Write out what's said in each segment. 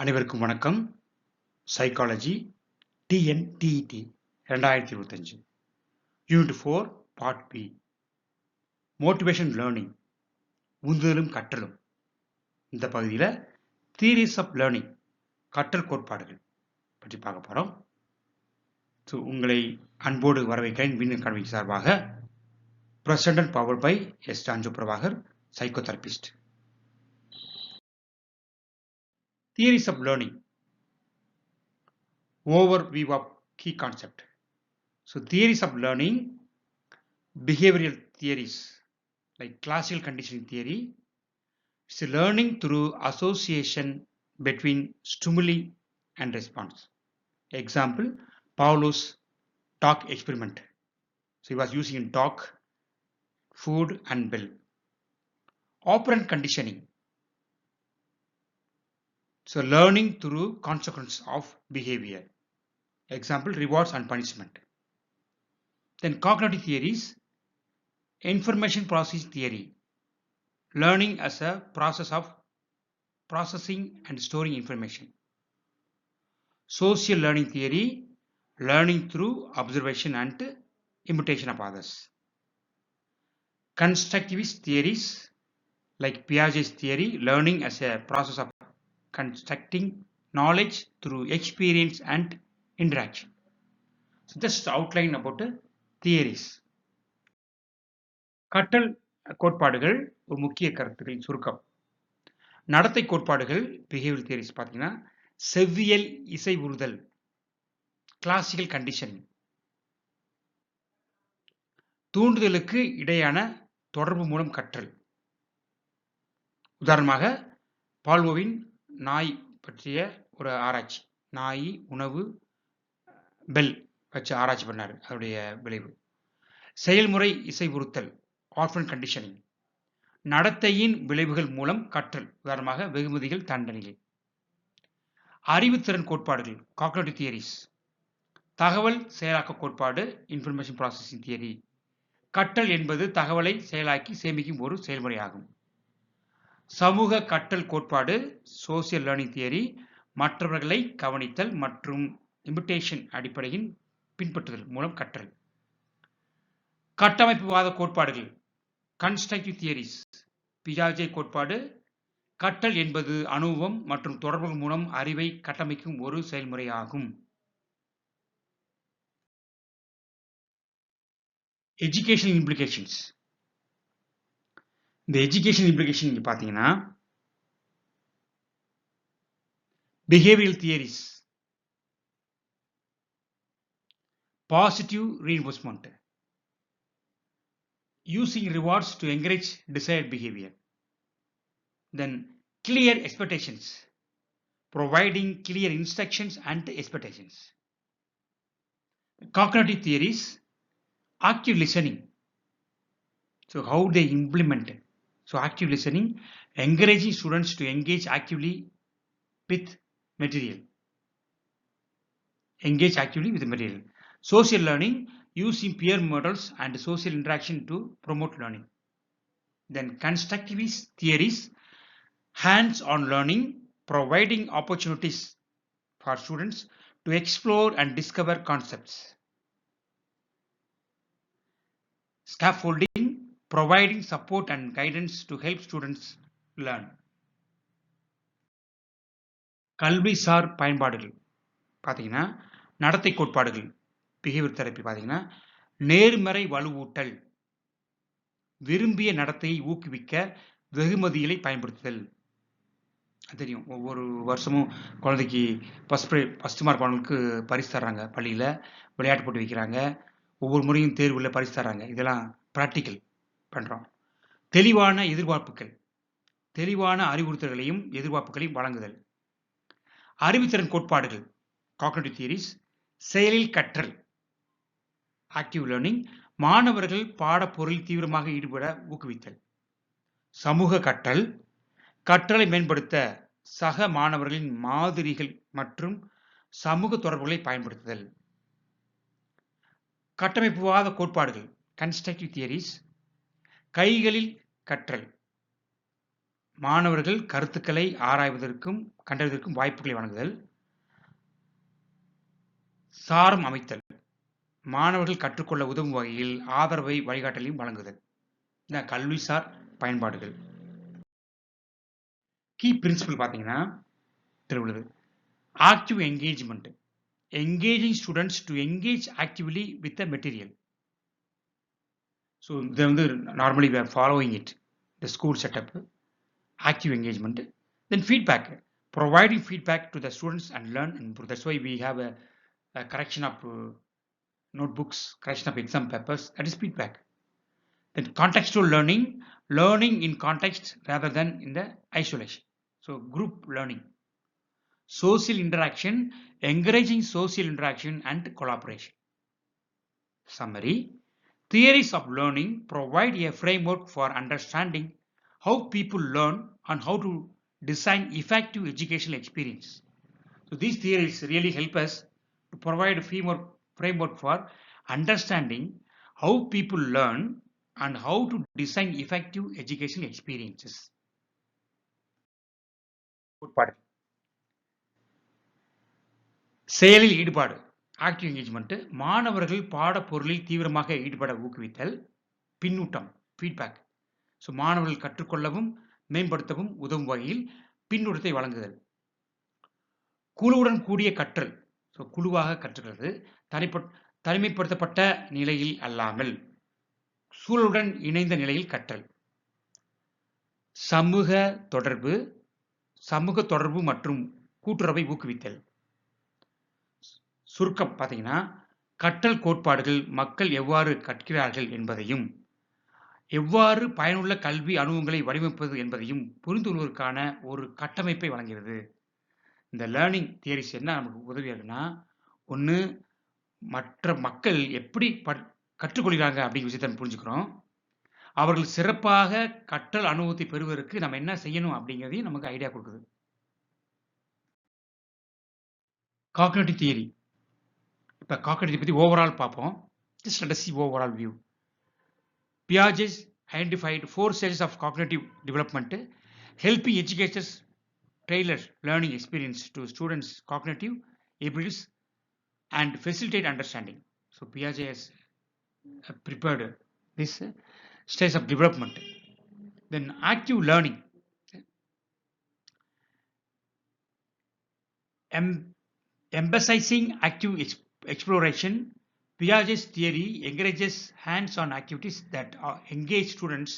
அனைவருக்கும் வணக்கம். Psychology TNTET 2025 unit 4 part B motivation learning உந்துதலும் கற்றலும். இந்த பகுதியில் தியரிஸ் ஆஃப் லேர்னிங் கற்றல் கோட்பாடுகள் பற்றி பார்க்க போகிறோம். ஸோ உங்களை அன்போடு வரவேற்கிறேன். வின் அகாடமி சார்பாக பிரசிடென்ட் பவர் பை எஸ் சாஞ்சு Prabhakar, psychotherapist. Theories of learning. Overview of key concept. So theories of learning, behavioral theories like classical conditioning theory, is learning through association between stimuli and response. Example, Pavlov's dog experiment. So he was using dog, food and bell. Operant conditioning. So learning through consequence of behavior. Example, rewards and punishment. Then cognitive theories, information processing theory, learning as a process of processing and storing information. Social learning theory, learning through observation and imitation of others. Constructivist theories like Piaget's theory, learning as a process of constructing knowledge through experience and interaction. So just outline about theories. கற்றல் கோட்பாடுகள் ஒரு முக்கிய கருத்துக்களின் சுருக்கம். நடத்தை கோட்பாடுகள் behaviour theories பார்த்தீங்கன்னா செவ்வியல் இசை உறுதல், கிளாசிக்கல் கண்டிஷனிங், தூண்டுதலுக்கு இடையான தொடர்பு மூலம் கற்றல். உதாரணமாக பால்வோவின் நாய் பற்றிய ஒரு ஆராய்ச்சி, நாய் உணவு பெல் வச்சு ஆராய்ச்சி பண்ணார், அதனுடைய விளைவு. செயல்முறை இசை உறுத்தல், ஆர்ஃபன் கண்டிஷனிங், நடத்தையின் விளைவுகள் மூலம் கற்றல், உதாரணமாக வெகுமதிகள் தண்டனைகள். அறிவுத்திறன் கோட்பாடுகள், காக்னிட்டிவ் தியரிஸ், தகவல் செயலாக்க கோட்பாடு, இன்ஃபர்மேஷன் ப்ராசஸிங் தியரி. கற்றல் என்பது தகவலை செயலாக்கி சேமிக்கும் ஒரு செயல்முறையாகும். சமூக கற்றல் கோட்பாடு, சோசியல் லேர்னிங் தியரி, மற்றவர்களை கவனித்தல் மற்றும் இமிட்டேஷன் அடிப்படையின் பின்பற்றுதல் மூலம் கற்றல். கட்டமைப்புவாத கோட்பாடுகள், கன்ஸ்ட்ரக்டிவ் தியரிஸ், பியாஜே கோட்பாடு, கற்றல் என்பது அனுபவம் மற்றும் தொடர்புகள் மூலம் அறிவை கட்டமைக்கும் ஒரு செயல்முறையாகும். Educational implications. இந்த எஜுகேஷன் இம்ப்ளிகேஷன் இங்க பாத்தீங்கன்னா behavioral theories, positive reinforcement, using rewards to encourage desired behavior. Then clear expectations, providing clear instructions and expectations. Cognitive theories, active listening, so how they implement it. So active listening, encouraging students to engage actively with material. Engage actively with the material. Social learning, using peer models and social interaction to promote learning. Then constructivist theories, hands-on learning, providing opportunities for students to explore and discover concepts. Scaffolding, providing support and guidance to help students learn. கல்விசார் பயன்பாடுகள் பார்த்தீங்கன்னா நடத்தை கோட்பாடுகள், behaviour therapy பார்த்தீங்கன்னா நேர்மறை வலுவூட்டல், விரும்பிய நடத்தையை ஊக்குவிக்க வெகுமதிகளை பயன்படுத்துதல். தெரியும், ஒவ்வொரு வருஷமும் குழந்தைக்கு ஃபர்ஸ்ட் மார்க் வாங்கினதுக்கு பரிசு தர்றாங்க, பள்ளியில் விளையாட்டு போட்டி வைக்கிறாங்க, ஒவ்வொரு முறையும் தேர்வில் பரிசு தர்றாங்க. இதெல்லாம் ப்ராக்டிக்கல் பண்ணுறோம். தெளிவான எதிர்பார்ப்புகள், தெளிவான அறிவுறுத்தல்களையும் எதிர்பார்ப்புகளையும் வழங்குதல். அறிவுத்திறன் கோட்பாடுகள், காக்னிட்டிவ் தியரிஸ், செயலில் கற்றல், ஆக்டிவ் லேர்னிங், மாணவர்கள் பாடப்பொருளில் தீவிரமாக ஈடுபட ஊக்குவித்தல். சமூக கற்றல், கற்றலை மேம்படுத்த சக மாணவர்களின் மாதிரிகள் மற்றும் சமூக தொடர்புகளை பயன்படுத்துதல். கட்டமைப்புவாத கோட்பாடுகள், கன்ஸ்ட்ரக்டிவ் தியரிஸ், கைகளில் கற்றல், மாணவர்கள் கருத்துக்களை ஆராய்வதற்கும் கண்டறிவதற்கும் வாய்ப்புகளை வழங்குதல். சாரம் அமைத்தல். மாணவர்கள் கற்றுக்கொள்ள உதவும் வகையில் ஆதரவை வழிகாட்டலையும் வழங்குதல். இந்த கல்விசார் பயன்பாடுகள். கீ பிரின்சிபல் பார்த்தீங்கன்னா திருவிழது active engagement. engaging students to engage actively with the material. So normally we are following it, the school setup, active engagement. Then feedback, providing feedback to the students and learn and improve. That's why we have a correction of notebooks, correction of exam papers. That is feedback. Then contextual learning, learning in context rather than in the isolation. So group learning. Social interaction, encouraging social interaction and collaboration. Summary. Theories of learning provide a framework for understanding how people learn and how to design effective educational experience. So these theories really help us to provide a framework for understanding how people learn and how to design effective educational experiences. செயலில் ஈடுபாடு, active engagement. மாணவர்கள் பாடப்பொருளில் தீவிரமாக ஈடுபட ஊக்குவித்தல். பின்னூட்டம், feedback. So மாணவர்கள் கற்றுக்கொள்ளவும் மேம்படுத்தவும் உதவும் வகையில் பின்னூட்டத்தை வழங்குதல். குழுவுடன் கூடிய கற்றல். ஸோ குழுவாக கற்றுக்கிறது, தனிமைப்படுத்தப்பட்ட நிலையில் அல்லாமல் சூழலுடன் இணைந்த நிலையில் கற்றல். சமூக தொடர்பு மற்றும் கூட்டுறவை ஊக்குவித்தல். சுருக்கம் பார்த்தீங்கன்னா கற்றல் கோட்பாடுகள் மக்கள் எவ்வாறு கற்கிறார்கள் என்பதையும் எவ்வாறு பயனுள்ள கல்வி அனுபவங்களை வடிவமைப்பது என்பதையும் புரிந்து கொள்வதற்கான ஒரு கட்டமைப்பை வழங்குகிறது. இந்த லேர்னிங் தியரிஸ் என்ன நமக்கு உதவியாகுன்னா, ஒன்று மற்ற மக்கள் எப்படி கற்றுக்கொள்கிறாங்க அப்படிங்கிற விஷயத்தை நம்ம புரிஞ்சுக்கிறோம். அவர்கள் சிறப்பாக கற்றல் அனுபவத்தை பெறுவதற்கு நம்ம என்ன செய்யணும் அப்படிங்கிறதையும் நமக்கு ஐடியா கொடுக்குது. Cognitive theory. இப்போ காக்னிட்டிவ் பற்றி ஓவரால் பார்ப்போம். Just let us see overall view. Piaget identified 4 stages of cognitive development, helping educators tailor learning experience to students' cognitive abilities and facilitate understanding. So Piaget has prepared this stage of development. Then active learning. Emphasizing active exploration, Piaget's theory encourages hands-on activities that engage students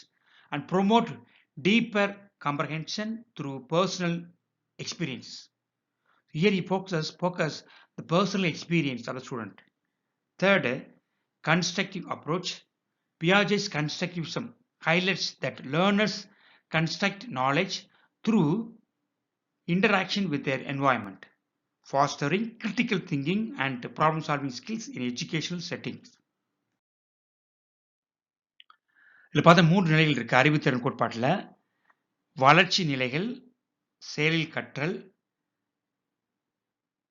and promote deeper comprehension through personal experience. Here he focus the personal experience of the student. Third, constructive approach. Piaget's constructivism highlights that learners construct knowledge through interaction with their environment, fostering critical thinking and problem-solving skills in educational settings. இதில் பார்த்தா 3 நிலைகள் இருக்கு அறிவுத்திறன் கோட்பாட்டில். வளர்ச்சி நிலைகள், செயலில் கற்றல்,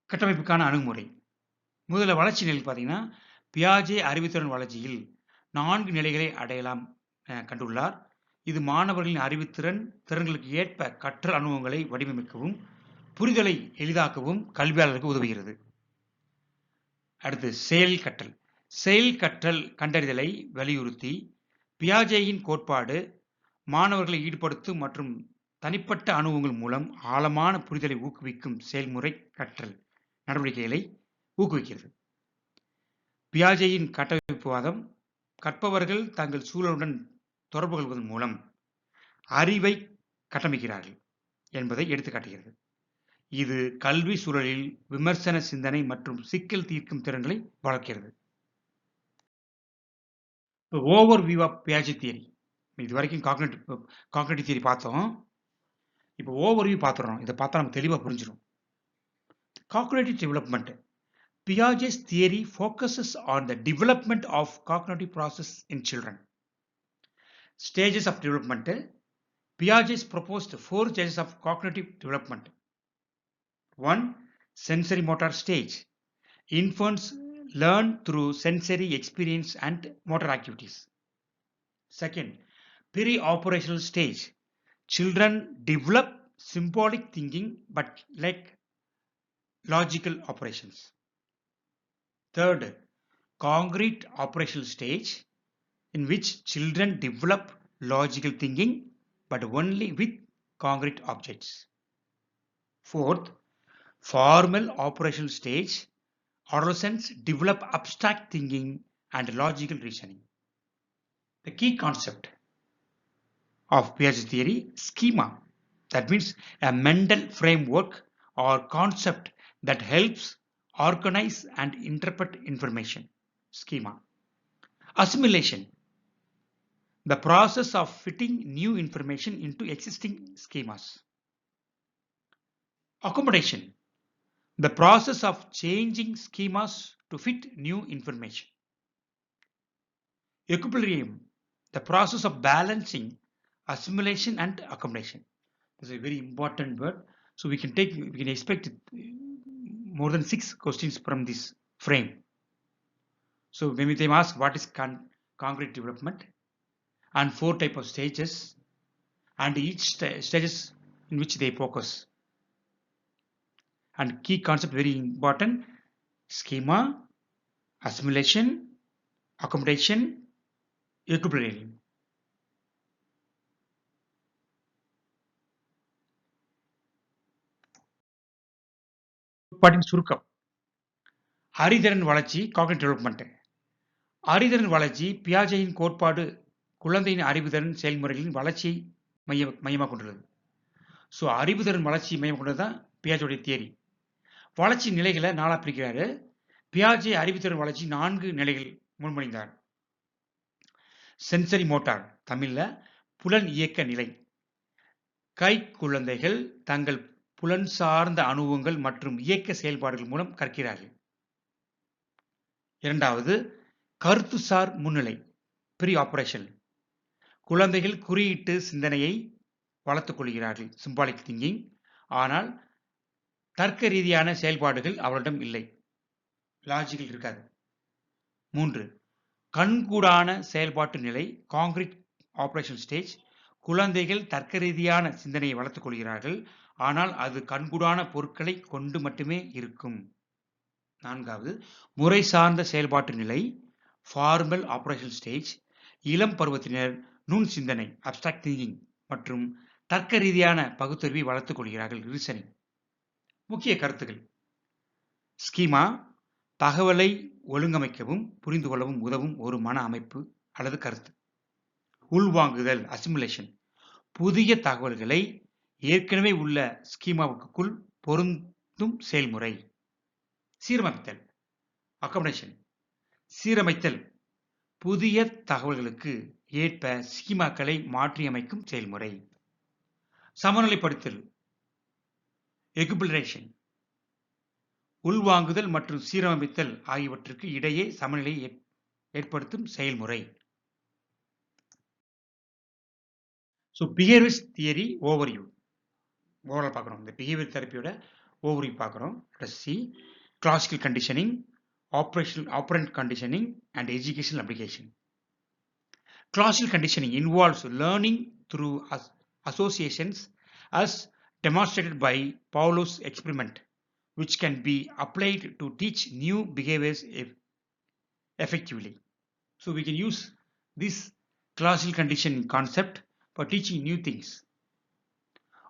கட்டமைப்புக்கான அணுகுமுறை. முதல்ல வளர்ச்சி நிலை பார்த்தீங்கன்னா, பியாஜே அறிவுத்திறன் வளர்ச்சியில் 4 நிலைகளை அடையலாம் கண்டுள்ளார். இது மாணவர்களின் திறன்களுக்கு ஏற்ப கற்றல் அனுபவங்களை வடிவமைக்கவும் புரிதலை எளிதாக்கவும் கல்வியாளருக்கு உதவுகிறது. அடுத்து செயல் கற்றல். செயல் கற்றல் கண்டறிதலை வலியுறுத்தி பியாஜேயின் கோட்பாடு மாணவர்களை ஈடுபடுத்தும் மற்றும் தனிப்பட்ட அனுபவங்கள் மூலம் ஆழமான புரிதலை ஊக்குவிக்கும் செயல்முறை கற்றல் நடவடிக்கைகளை ஊக்குவிக்கிறது. பியாஜேயின் கட்டமைப்புவாதம் கற்பவர்கள் தங்கள் சூழலுடன் தொடர்பு கொள்வதன் மூலம் அறிவை கட்டமைக்கிறார்கள் என்பதை எடுத்துக்காட்டுகிறது. இது கல்வி சூழலில் விமர்சன சிந்தனை மற்றும் சிக்கல் தீர்க்கும் திறன்களை வளர்க்கிறது. Overview of Piaget theory. இது வரைக்கும் காக்னிட்டிவ் தியரி பார்த்தோம். இப்போ ஓவர் வியூ பார்த்துறோம். இதை பார்த்தா நம்ம தெளிவாக புரிஞ்சிடும். Cognitive development. Piaget's theory focuses on the development of cognitive process in children. Stages of development. Piaget proposed 4 stages of cognitive development. 1. Sensory motor stage. Infants learn through sensory experience and motor activities. Second, pre-operational stage. children develop symbolic thinking but like logical operations. Third, concrete operational stage in which children develop logical thinking but only with concrete objects. Fourth, formal operational stage, adolescents develop abstract thinking and logical reasoning. The key concept of Piaget theory, schema. That means a mental framework or concept that helps organize and interpret information. Schema. Assimilation. The process of fitting new information into existing schemas. Accommodation. The process of changing schemas to fit new information. Equilibrium. The process of balancing assimilation and accommodation. This is a very important word. So we can expect more than 6 questions from this frame. So when they ask what is concrete development and 4 type of stages and each stages in which they focus. And key concept very important: schema, assimilation, accommodation, equilibrium. கோட்பாட்டின் சுருக்கம். அறிதிறன் வளர்ச்சி, cognitive development. அறிதிறன் வளர்ச்சி பியாஜெட்டின் கோட்பாடு குழந்தையின் அறிவுதிறன் செயல்முறைகளின் வளர்ச்சியை மையமாக கொண்டுள்ளது. ஸோ அறிவுதிறன் வளர்ச்சி மையம் கொண்டது தான் பியாஜெட்டோட தியரி. வளர்ச்சி நிலைகளை 4 பிரிக்கிறாரு. பியாஜே அறிவுத்திறன் வளர்ச்சி 4 நிலைகள் முன்மொழிந்தார். சென்சரி மோட்டார், தமிழ்ல புலன் இயக்க நிலை. கை குழந்தைகள் தங்கள் புலன் சார்ந்த அனுபவங்கள் மற்றும் இயக்க செயல்பாடுகள் மூலம் கற்கிறார்கள். இரண்டாவது, கருத்துசார் முன்னிலை, ப்ரீ ஆபரேஷன். குழந்தைகள் குறியீட்டு சிந்தனையை வளர்த்துக் கொள்கிறார்கள், சிம்பாலிக் திங்கிங். ஆனால் தர்க்க ரீதியான செயல்பாடுகள் அவரிடம் இல்லை, லாஜிக்கல் இருக்காது. 3, கண்கூடான செயல்பாட்டு நிலை, கான்கிரீட் ஆபரேஷன் ஸ்டேஜ். குழந்தைகள் தர்க்க ரீதியான சிந்தனையை வளர்த்துக் கொள்கிறார்கள், ஆனால் அது கண்கூடான பொருட்களை கொண்டு மட்டுமே இருக்கும். 4வது, முறை சார்ந்த செயல்பாட்டு நிலை, ஃபார்மல் ஆபரேஷன் ஸ்டேஜ். இளம் பருவத்தினர் நுண் சிந்தனை, அப்ஸ்ட்ராக்ட் திங்கிங் மற்றும் தர்க்க ரீதியான பகுத்தறிவை வளர்த்துக் கொள்கிறார்கள், ரீசனிங். முக்கிய கருத்துக்கள். ஸ்கீமா தகவலை ஒழுங்கமைக்கவும் புரிந்து கொள்ளவும் உதவும் ஒரு மன அமைப்பு அல்லது கருத்து. உள்வாங்குதல், அசிமுலேஷன், புதிய தகவல்களை ஏற்கனவே உள்ள ஸ்கீமாவுக்குள் பொருந்தும் செயல்முறை. சீரமைத்தல், அக்கமடேஷன், சீரமைத்தல், புதிய தகவல்களுக்கு ஏற்ப ஸ்கீமாக்களை மாற்றியமைக்கும் செயல்முறை. சமநிலைப்படுத்தல், எகுபிலரேஷன், உள்வாங்குதல் மற்றும் சீரமைத்தல் ஆகியவற்றுக்கு இடையே சமநிலையை ஏற்படுத்தும் செயல்முறை. So behaviour theory overview overall பார்க்குறோம். இந்த பிஹேவியர் தெரப்பியோட ஓவர்வியூ பார்க்குறோம். C classical conditioning, operand conditioning and educational application. Classical conditioning involves learning through associations as demonstrated by Pavlov's experiment, which can be applied to teach new behaviors effectively. So we can use this classical conditioning concept for teaching new things.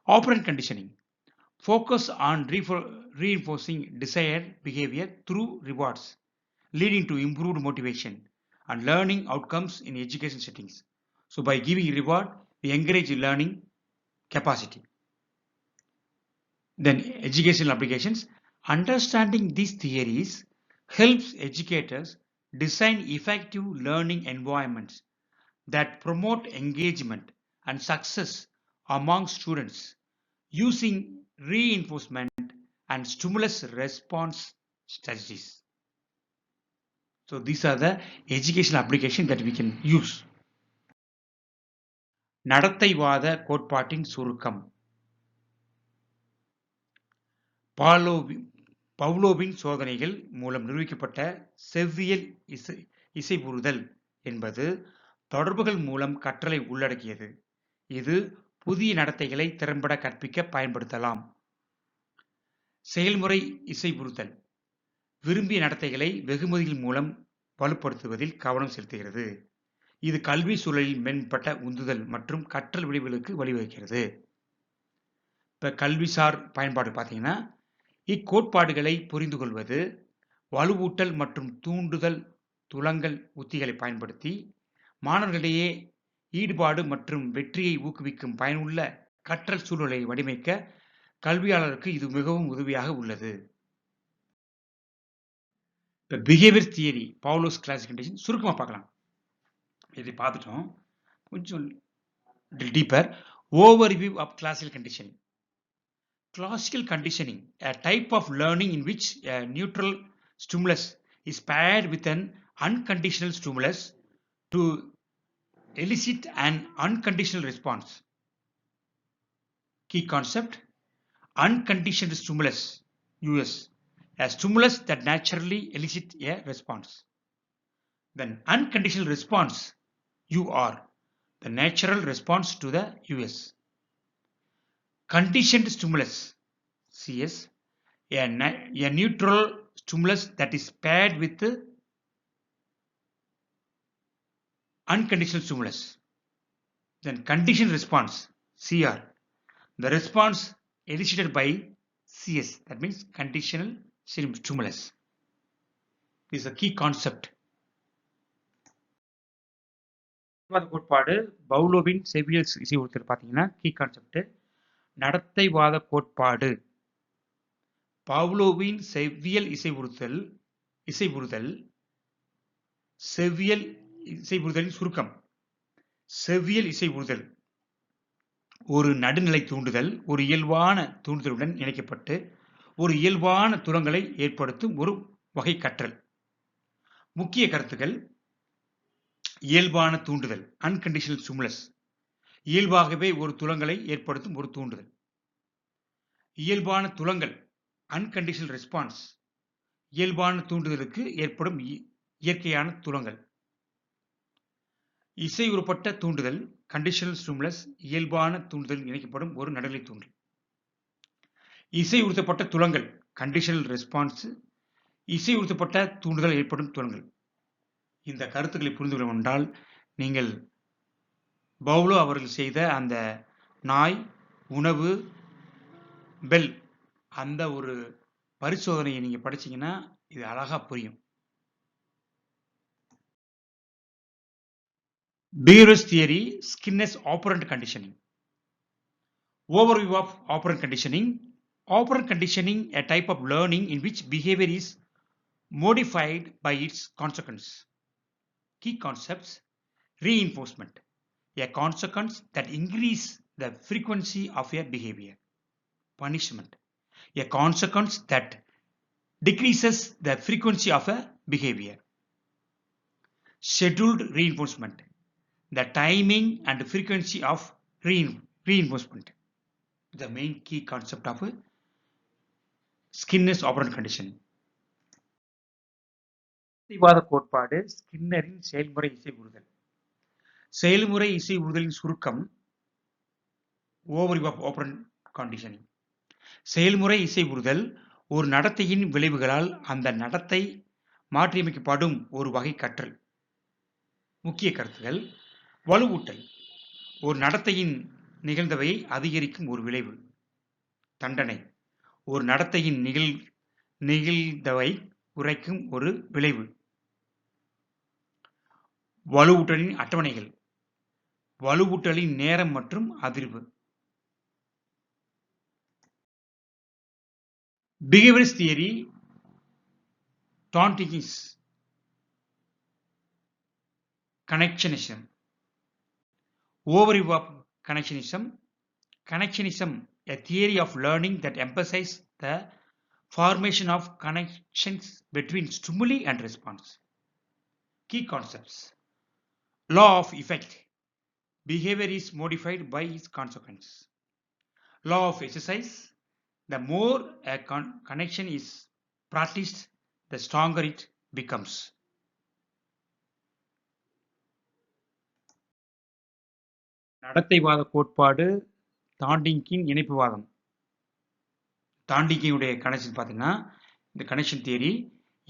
Operant conditioning focus on reinforcing desired behavior through rewards, leading to improved motivation and learning outcomes in education settings. So by giving reward, we encourage learning capacity. Then educational applications. Understanding these theories helps educators design effective learning environments that promote engagement and success among students using reinforcement and stimulus response strategies. So these are the educational applications that we can use. நடத்தைவாத கோட்பாட்டின் சுருக்கம். பவ்லோவின் சோதனைகள் மூலம் நிரூபிக்கப்பட்ட செவ்வியல் இசைவுறுதல் என்பது தொடர்புகள் மூலம் கற்றலை உள்ளடக்கியது. இது புதிய நடத்தைகளை திறம்பட கற்பிக்க பயன்படுத்தலாம். செயல்முறை இசைவுறுத்தல் விரும்பிய நடத்தைகளை வெகுமதிகள் மூலம் வலுப்படுத்துவதில் கவனம் செலுத்துகிறது. இது கல்வி சூழலில் மேம்பட்ட உந்துதல் மற்றும் கற்றல் விளைவுகளுக்கு வழிவகுக்கிறது. இப்ப கல்விசார் பயன்பாடு பார்த்தீங்கன்னா, இக்கோட்பாடுகளை புரிந்து கொள்வது, வலுவூட்டல் மற்றும் தூண்டுதல் துலங்கல் உத்திகளை பயன்படுத்தி மாணவர்களிடையே ஈடுபாடு மற்றும் வெற்றியை ஊக்குவிக்கும் பயனுள்ள கற்றல் சூழலை வடிவமைக்க கல்வியாளருக்கு இது மிகவும் உதவியாக உள்ளது. இப்போ behaviour theory, Pavlov's classic condition சுருக்கமாக பார்க்கலாம். இதை பார்த்துட்டோம். கொஞ்சம் deeper overview of classical conditioning. Classical conditioning, a type of learning in which a neutral stimulus is paired with an unconditional stimulus to elicit an unconditional response. Key concept: unconditioned stimulus, US, a stimulus that naturally elicits a response. Then unconditional response, UR, the natural response to the US. Conditioned stimulus, CS, a neutral stimulus that is paired with unconditional stimulus. Then conditioned response, CR, the response elicited by CS, that means conditional stimulus. This is a key concept. கோட்பாடு பவுலோவின் செவ்வியல் இசைவுறுத்தல் பார்த்தீங்கன்னா key concept நடத்தைவாத கோட்பாடு. பவுலோவின் செவ்வியல் இசைவுறுத்தல் செவ்வியல் இசைவுறுத்தலின் சுருக்கம். செவ்வியல் இசைவுறுத்தல் ஒரு நடுநிலை தூண்டுதல் ஒரு இயல்பான தூண்டுதலுடன் இணைக்கப்பட்டு ஒரு இயல்பான துலங்கலை ஏற்படுத்தும் ஒரு வகை கற்றல். முக்கிய கருத்துக்கள்: இயல்பான தூண்டுதல், அன்கண்டிஷனல் ஸ்டிமுலஸ், இயல்பாகவே ஒரு துலங்கலை ஏற்படுத்தும் ஒரு தூண்டுதல். இயல்பான துலங்கல், அன்கண்டிஷனல் ரெஸ்பான்ஸ், இயல்பான தூண்டுதலுக்கு ஏற்படும் இயற்கையான துலங்கல். இசையுறப்பட்ட தூண்டுதல், கண்டிஷனல் ஸ்டிமுலஸ், இயல்பான தூண்டுதல் இணைக்கப்படும் ஒரு நடுநிலை தூண்டல். இசையுறுத்தப்பட்ட துலங்கல், கண்டிஷனல் ரெஸ்பான்ஸ், இசையுறுத்தப்பட்ட தூண்டுதல் ஏற்படும் துலங்கல். இந்த கருத்துக்களை புரிந்து கொள்ள என்றால் நீங்கள் பவுலோ அவர்கள் செய்த அந்த நாய், உணவு, பெல் அந்த ஒரு பரிசோதனையை நீங்க படிச்சீங்கன்னா இது அழகா புரியும். Behaviorist theory, Skinner's operant conditioning. Overview of operant conditioning. Operant conditioning, a type of learning in which behavior is modified by its consequence. Key concepts: reinforcement, a consequence that increases the frequency of a behavior. Punishment, a consequence that decreases the frequency of a behavior. Scheduled reinforcement, the timing and frequency of reinforcement. The main key concept of Skinner's operant conditioning. யுக்திவாத கோட்பாடு ஸ்கின்னரின் செயல்முறை இசைவுறுதல். செயல்முறை இசைவுறுதலின் சுருக்கம். Overview of operant conditioning. செயல்முறை இசைவுறுதல் ஒரு நடத்தையின் விளைவுகளால் அந்த நடத்தை மாற்றியமைக்கப்படும் ஒரு வகை கற்றல். முக்கிய கருத்துக்கள்: வலுவூட்டல் ஒரு நடத்தையின் நிகழ்தவை அதிகரிக்கும் ஒரு விளைவு. தண்டனை ஒரு நடத்தையின் நிகழ்தவை குறைக்கும் ஒரு விளைவு. வலுவூட்டலின் அட்டவணைகள் வலுவூட்டலின் நேரம் மற்றும் அதிர்வு. Behaviorist theory, Tontigny's connectionism. Overview of connectionism. Connectionism, a theory of learning that emphasizes the formation of connections between stimuli and response. Key concepts: law of effect, behavior is modified by its consequence. Law of exercise, the more a connection is practiced, the stronger it becomes. நடத்தைவாத கோட்பாடு தாண்டிங்கின் இணைப்புவாதம். தாண்டிங்கினுடைய connection பார்த்தீங்கன்னா இந்த connection theory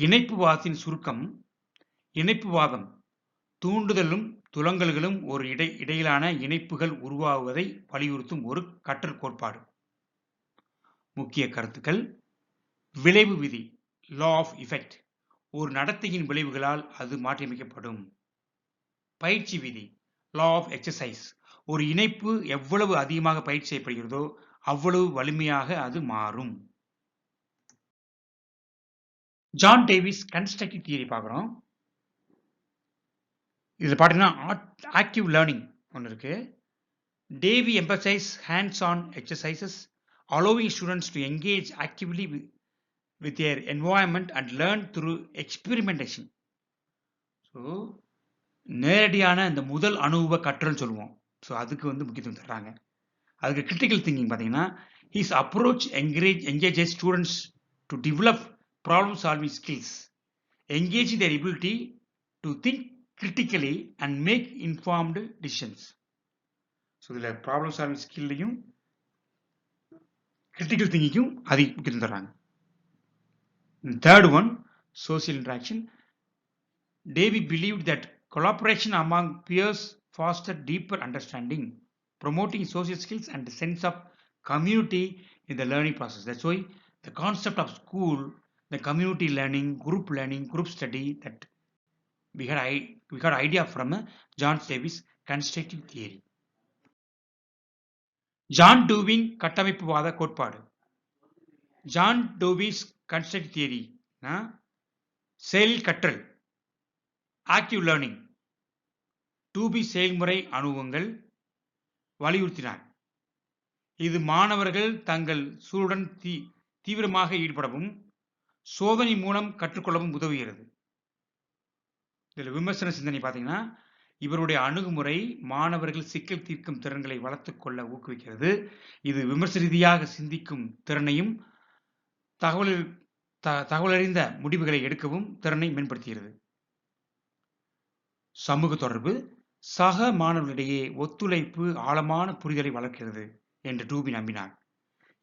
இணைப்புவாதத்தின் சுருக்கம். இணைப்புவாதம் தூண்டுதலும் துலங்கல்களும் ஒரு இடையிலான இணைப்புகள் உருவாகுவதை வலியுறுத்தும் ஒரு கற்றல் கோட்பாடு. முக்கிய கருத்துக்கள். விளைவு விதி law of effect ஒரு நடத்தையின் விளைவுகளால் அது மாற்றியமைக்கப்படும். பயிற்சி விதி law of exercise ஒரு இணைப்பு எவ்வளவு அதிகமாக பயிற்சி செய்யப்படுகிறதோ அவ்வளவு வலிமையாக அது மாறும். ஜான் டேவிஸ் கன்ஸ்ட்ரக்டிவ் தியரி பார்க்குறோம். இதில் பார்த்தீங்கன்னா ஆக்டிவ் லேர்னிங் ஒன்று இருக்கு. Davy emphasise hands on exercises allowing students to engage actively with their environment and learn through experimentation. So நேரடியான இந்த முதல் அனுபவ கற்றல் சொல்லுவோம். ஸோ அதுக்கு முக்கியத்துவம் தர்றாங்க. அதுக்கு கிரிட்டிக்கல் திங்கிங் பார்த்தீங்கன்னா his approach engages students to develop problem solving skills, engaging their ability to think critically and make informed decisions. So இதில் ப்ராப்ளம் சால்விங் ஸ்கில்லையும் கிரிட்டிக்கல் திங்கிங்கும் அதிக முக்கியத்துவம் தர்றாங்க. Third one, social interaction. Davy believed that collaboration among peers fostered deeper understanding, promoting social skills and a sense of community in the learning process. That's why the concept of school, the community learning, group study, that we got idea from John Davis constructive theory. John டூவின் கட்டமைப்புவாத கோட்பாடு. John டூவிஸ் constructive theory செயல் கற்றல் active learning Dooby செயல்முறை அனுபவங்கள் வலியுறுத்தினார். இது மாணவர்கள் தங்கள் சூழலுடன் தீவிரமாக ஈடுபடவும் சோதனை மூலம் கற்றுக்கொள்ளவும் உதவுகிறது. இதில் விமர்சன சிந்தனை பார்த்தீங்கன்னா இவருடைய அணுகுமுறை மாணவர்கள் சிக்கல் தீர்க்கும் திறன்களை வளர்த்துக் கொள்ள ஊக்குவிக்கிறது. இது விமர்சன ரீதியாக சிந்திக்கும் திறனையும் தகவலறிந்த முடிவுகளை எடுக்கவும் திறனை மேம்படுத்துகிறது. சமூக தொடர்பு சக மாணவர்களிடையே ஒத்துழைப்பு ஆழமான புரிதலை வளர்க்கிறது என்று டூபி நம்பினார்.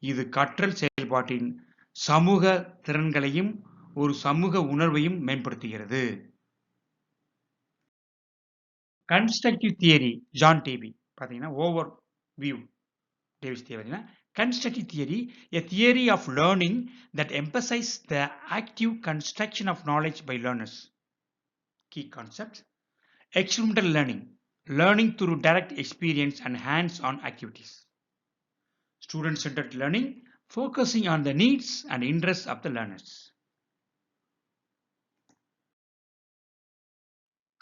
இது கற்றல் செயல்பாட்டின் சமூக திறன்களையும் ஒரு சமூக உணர்வையும் மேம்படுத்துகிறது. கன்ஸ்ட்ரக்டிவ் தியரி ஜான் டேவி பார்த்தீங்கன்னா ஓவர் வியூ டேவிஸ் தியரி பார்த்தீங்கன்னா constructive theory, a theory of learning that emphasizes the active construction of knowledge by learners. Key concepts: experimental learning, learning through direct experience and hands-on activities. Student-centered learning, focusing on the needs and interests of the learners.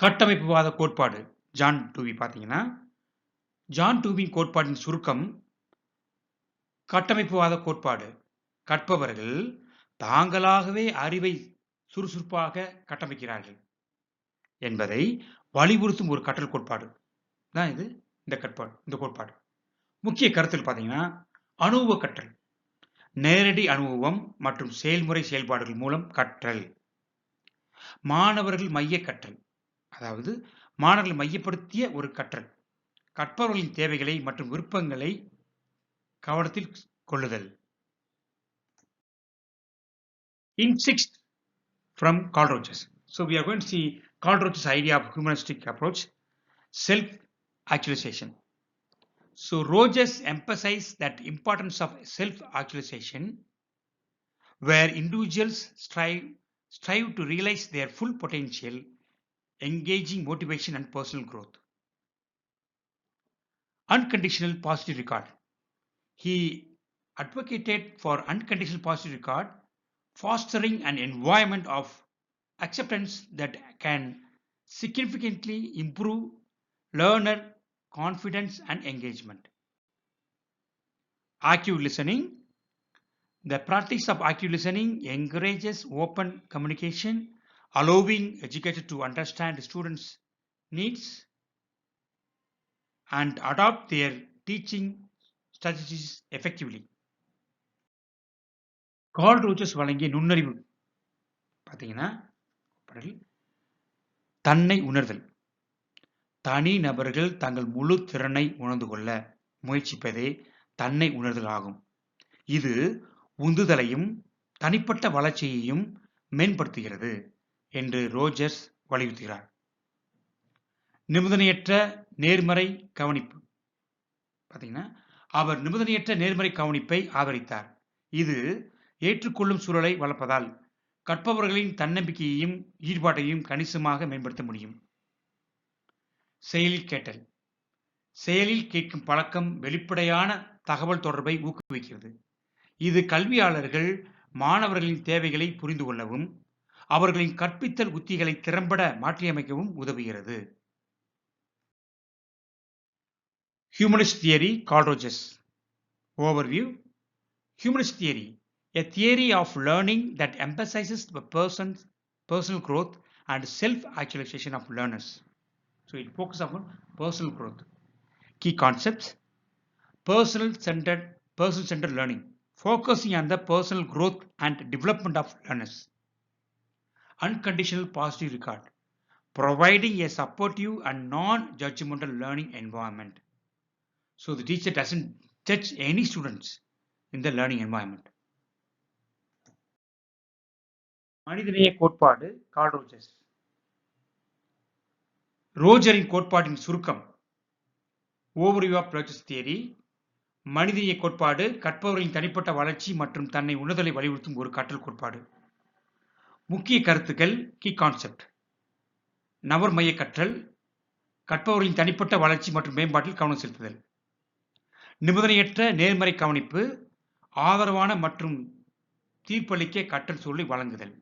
கட்டமைப்புவாத கோட்பாடு John Dewey பார்த்தீங்கன்னா John டூவின் கோட்பாட்டின் சுருக்கம். கட்டமைப்புவாத கோட்பாடு கற்பவர்கள் தாங்களாகவே அறிவை சுறுசுறுப்பாக கட்டமைக்கிறார்கள் என்பதை வலியுறுத்தும் ஒரு கற்றல் கோட்பாடு தான் இந்த கோட்பாடு. முக்கிய கருத்தில் பார்த்தீங்கன்னா அனுபவ கற்றல், நேரடி அனுபவம் மற்றும் செயல்முறை செயல்பாடுகள் மூலம் கற்றல். மாணவர்கள் மைய கற்றல், அதாவது மாணவர்கள் மையப்படுத்திய ஒரு கற்றல். கற்பவர்களின் தேவைகளை மற்றும் விருப்பங்களை கவனத்தில் கொள்ளுதல். In sixth, from Carl Rogers. So we are going to see Carl Rogers' idea of humanistic approach, self-actualization. So Rogers emphasized that importance of self-actualization, where individuals strive to realize their full potential, engaging motivation and personal growth. Unconditional positive regard. He advocated for unconditional positive regard, fostering an environment of acceptance that can significantly improve learner confidence and engagement. Active listening. The practice of active listening encourages open communication, allowing educators to understand students' needs and adopt their teaching strategies effectively. Carl Rogers வழங்கிய நுண்ணறிவு பார்த்தீங்கன்னா தன்னை உணர்தல். தனி நபர்கள் தங்கள் முழு திறனை உணர்ந்து கொள்ள முயற்சிப்பதே தன்னை உணர்தல் ஆகும். இது உந்துதலையும் தனிப்பட்ட வளர்ச்சியையும் மேம்படுத்துகிறது என்று ரோஜர்ஸ் வலியுறுத்துகிறார். நிபந்தனையற்ற நேர்மறை கவனிப்பு. பார்த்தீங்கன்னா, அவர் நிபந்தனையற்ற நேர்மறை கவனிப்பை ஆதரித்தார். இது ஏற்றுக்கொள்ளும் சூழலை வளர்ப்பதால் கற்பவர்களின் தன்னம்பிக்கையையும் ஈடுபாட்டையும் கணிசமாக மேம்படுத்த முடியும். செயலில் கேட்டல். செயலில் கேட்கும் பழக்கம் வெளிப்படையான தகவல் தொடர்பை ஊக்குவிக்கிறது. இது கல்வியாளர்கள் மாணவர்களின் தேவைகளை புரிந்து கொள்ளவும் அவர்களின் கற்பித்தல் உத்திகளை திறம்பட மாற்றியமைக்கவும் உதவுகிறது. Humanist theory, Carl Rogers. Overview. Humanist theory, a theory of learning that emphasizes the person's personal growth and self-actualization of learners. So it focuses on personal growth. Key concepts: person-centered learning, focusing on the personal growth and development of learners. Unconditional positive regard, providing a supportive and non-judgmental learning environment. So the teacher doesn't judge any students in the learning environment. மனிதநேய கோட்பாடு, Carl Rogers. ரோஜரின் கோட்பாட்டின் சுருக்கம். Overview of Rogers theory. மனிதநேய கோட்பாடு கற்பவர்களின் தனிப்பட்ட வளர்ச்சி மற்றும் தன்னை உணர்தலை வலியுறுத்தும் ஒரு கற்றல் கோட்பாடு. முக்கிய கருத்துக்கள், கீ கான்செப்ட். நபர் மைய கற்றல், கற்பவர்களின் தனிப்பட்ட வளர்ச்சி மற்றும் மேம்பாட்டில் கவனம் செலுத்துதல். நிபந்தனையற்ற நேர்மறை கவனிப்பு, ஆதரவான மற்றும் தீர்ப்பளிக்க கற்றல் சூழலை வழங்குதல்.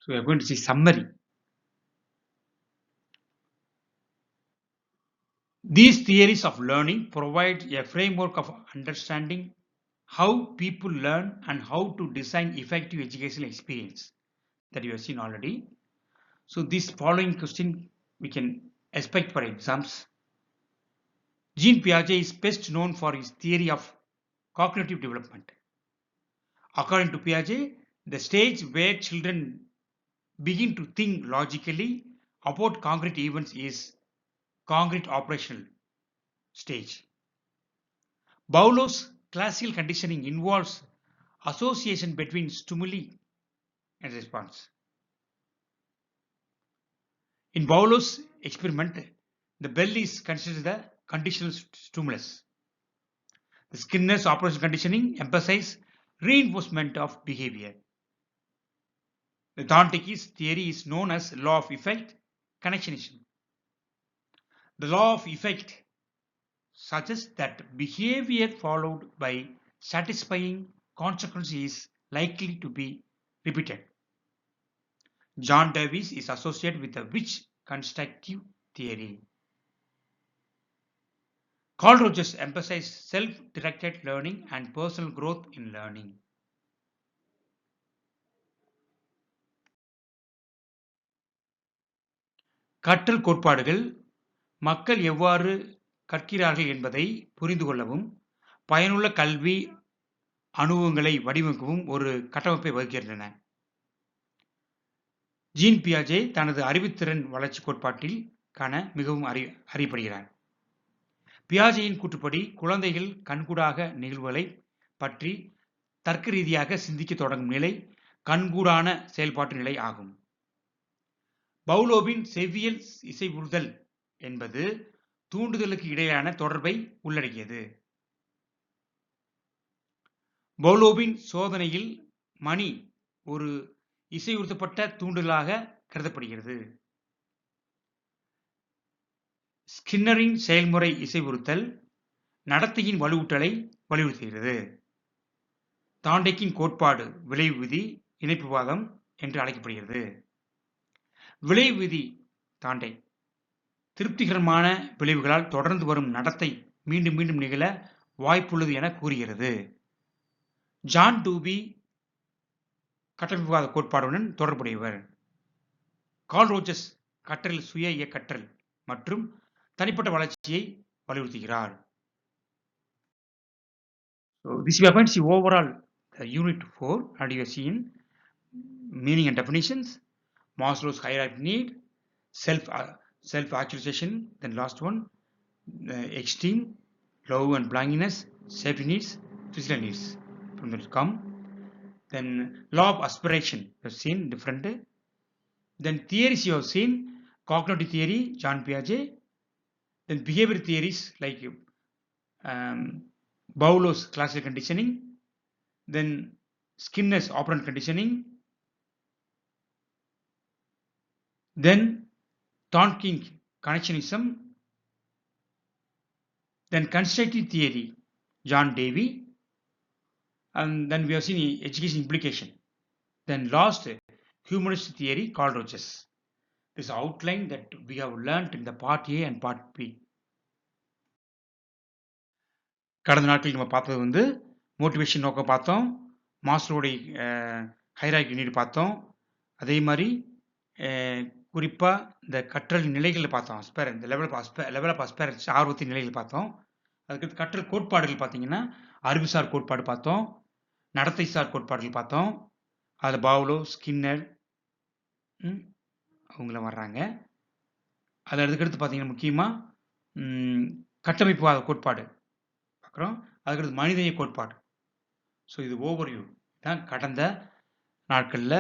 So we are going to see summary. These theories of learning provide a framework of understanding how people learn and how to design effective educational experience that you have seen already. So this following question we can expect for exams. Jean Piaget is best known for his theory of cognitive development. According to Piaget, the stage where children begin to think logically about concrete events is concrete operational stage. Pavlov's classical conditioning involves association between stimuli and response. In Pavlov's experiment, the bell is considered the conditional stimulus. The Skinner's operational conditioning emphasizes reinforcement of behavior. The Thorndike's theory is known as law of effect connectionism. The law of effect suggests that behavior followed by satisfying consequence is likely to be repeated. John Davis is associated with the which constructive theory. Carl Rogers emphasized self-directed learning and personal growth in learning. கற்றல் கோட்பாடுகள் மக்கள் எவ்வாறு கற்கிறார்கள் என்பதை புரிந்து கொள்ளவும் பயனுள்ள கல்வி அனுபவங்களை வடிவமைக்கவும் ஒரு கட்டமைப்பை வகுக்கின்றன. ஜீன் பியாஜே தனது அறிவுத்திறன் வளர்ச்சி கோட்பாட்டில் காண மிகவும் அறியப்படுகிறார். பியாஜேயின் கூற்றுப்படி குழந்தைகள் கண்கூடாக நிகழ்வுகளை பற்றி தர்க்க ரீதியாக சிந்திக்க தொடங்கும் நிலை கண்கூடான செயல்பாட்டு நிலை ஆகும். பவுலோவின் செவ்வியல் இசைவுறுதல் என்பது தூண்டுதலுக்கு இடையிலான தொடர்பை உள்ளடக்கியது. பவுலோவின் சோதனையில் மணி ஒரு இசைவுறுத்தப்பட்ட தூண்டுதலாக கருதப்படுகிறது. ஸ்கின்னரின் செயல்முறை இசைவுறுத்தல் நடத்தையின் வலுவூட்டலை வலியுறுத்துகிறது. தாண்டேக்கின் கோட்பாடு விளைவு விதி இணைப்புவாதம் என்று அழைக்கப்படுகிறது. விளைவு விதி தாண்டே திருப்திகரமான விளைவுகளால் தொடர்ந்து வரும் நடத்தை மீண்டும் மீண்டும் நிகழ வாய்ப்புள்ளது என கூறுகிறது. ஜான் டூபி கட்டமைப்புவாத கோட்பாடுடன் தொடர்புடையவர். கார்ல் ரோஜர்ஸ் கற்றல் சுய இயக்கற்றல் மற்றும் தனிப்பட்ட வளர்ச்சியை வலியுறுத்துகிறார். So this we are going to see overall unit 4 and you have seen meaning and definitions, Maslow's hierarchy need, self actualization, then last one extreme, love and belongingness, safety needs, physical needs. From that come. Then law of aspiration, you have seen different. Then theories you have seen, cognitive theory, John Piaget. Then behavior theories like Pavlov's classical conditioning. Then Skinner's operant conditioning. Then Tonking connectionism. Then constructive theory, John Dewey. And then we have seen education implication. Then last, humanist theory, Carl Rogers. This outline that we have learnt in the part A and part B. கடந்த நாட்களில் நம்ம பார்த்தது வந்து motivation நோக்கம் பார்த்தோம், மாஸ்லோவுடைய hierarchy need பார்த்தோம், அதே மாதிரி குறிப்பாக இந்த கற்றல் நிலைகளை பார்த்தோம், இந்த லெவல் ஆஃப் அஸ்பேரன்ஸ் ஆர்வத்தின் நிலைகள் பார்த்தோம். அதுக்கு கற்றல் கோட்பாடுகள் பார்த்தீங்கன்னா அறிவுசார் கோட்பாடு பார்த்தோம், நடத்தைசார் கோட்பாடுகள் பார்த்தோம். அதில் பாவ்லோ, ஸ்கின்னர் அவங்களாம் வர்றாங்க. அது அதுக்கடுத்து பார்த்தீங்கன்னா முக்கியமாக கட்டமைப்புவாத கோட்பாடு பார்க்குறோம். அதுக்கடுத்து மனிதநேய கோட்பாடு. ஸோ இது ஓவர்வியூ தான் கடந்த நாட்களில்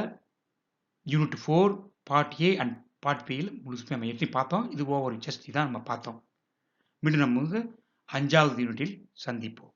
unit 4 part A and part பியில் முழுசுமே நம்ம எப்படி பார்த்தோம். இது ஓவர்வியூ ஜஸ்ட் இதான் நம்ம பார்த்தோம். மீண்டும் நம்ம 5வது யூனிட்டில் சந்திப்போம்.